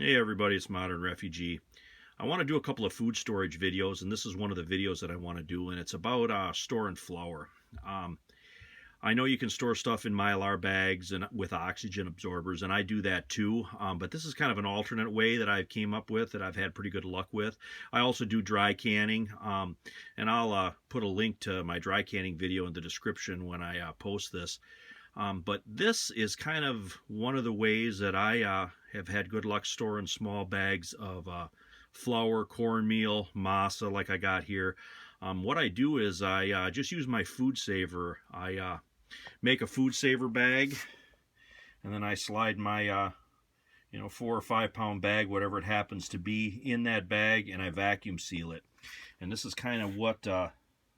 Hey everybody, it's Modern Refugee. I want to do a couple of food storage videos, and this is one of the videos that I want to do, and it's about storing flour. I know you can store stuff in Mylar bags and with oxygen absorbers, and I do that too, but this is kind of an alternate way that I've came up with that I've had pretty good luck with. I also do dry canning, and I'll put a link to my dry canning video in the description when I post this. But this is kind of one of the ways that I have had good luck storing small bags of flour, cornmeal, masa like I got here. What I do is I just use my FoodSaver. I make a FoodSaver bag, and then I slide my 4 or 5 pound bag, whatever it happens to be, in that bag, and I vacuum seal it. And this is kind of what the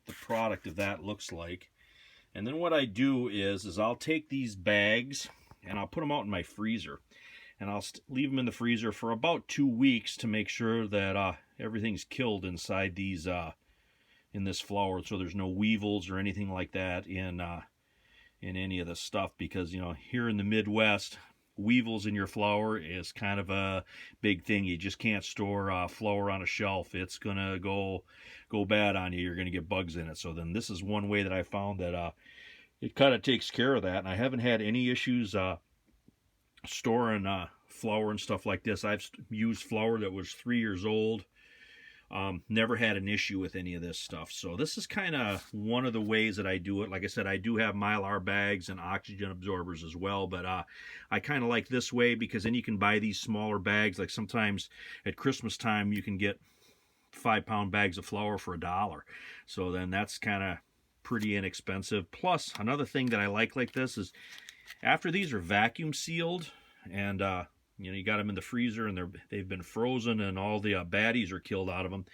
product of that looks like. And then what I do is I'll take these bags and I'll put them out in my freezer. And I'll leave them in the freezer for about 2 weeks to make sure that everything's killed inside these in this flour, so there's no weevils or anything like that in any of this stuff. Because here in the Midwest, weevils in your flour is kind of a big thing. You just can't store flour on a shelf. It's gonna go bad on you. You're gonna get bugs in it. So then this is one way that I found that it kind of takes care of that, and I haven't had any issues storing flour and stuff like this. I've used flour that was 3 years old. Never had an issue with any of this stuff. So this is kind of one of the ways that I do it. Like I said, I do have Mylar bags and oxygen absorbers as well, but I kind of like this way because then you can buy these smaller bags. Like sometimes at Christmas time you can get 5 pound bags of flour for $1. So then that's kind of pretty inexpensive. Plus, another thing that I like this is after these are vacuum sealed and you got them in the freezer and they've been frozen and all the baddies are killed out of them,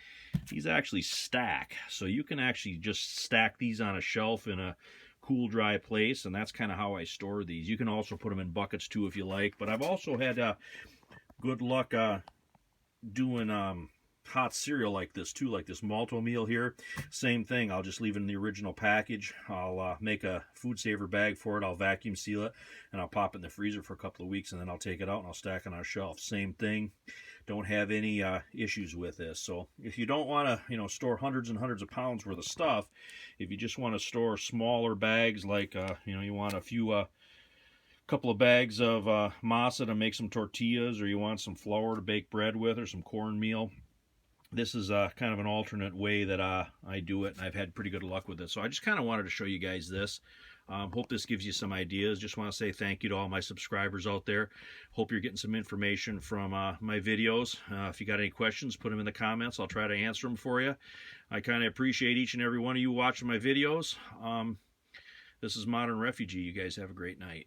these actually stack. So you can actually just stack these on a shelf in a cool, dry place, and that's kind of how I store these. You can also put them in buckets too if you like, but I've also had good luck doing hot cereal like this too, like this malto meal here. Same thing, I'll just leave it in the original package. I'll make a FoodSaver bag for it, I'll vacuum seal it, and I'll pop it in the freezer for a couple of weeks, and then I'll take it out and I'll stack it on a shelf. Same thing, don't have any issues with this. So if you don't want to store hundreds and hundreds of pounds worth of stuff, if you just want to store smaller bags, like you want a couple of bags of masa to make some tortillas, or you want some flour to bake bread with, or some cornmeal, this is kind of an alternate way that I do it, and I've had pretty good luck with it. So I just kind of wanted to show you guys this. Hope this gives you some ideas. Just want to say thank you to all my subscribers out there. Hope you're getting some information from my videos. If you got any questions, put them in the comments. I'll try to answer them for you. I kind of appreciate each and every one of you watching my videos. This is Modern Refugee. You guys have a great night.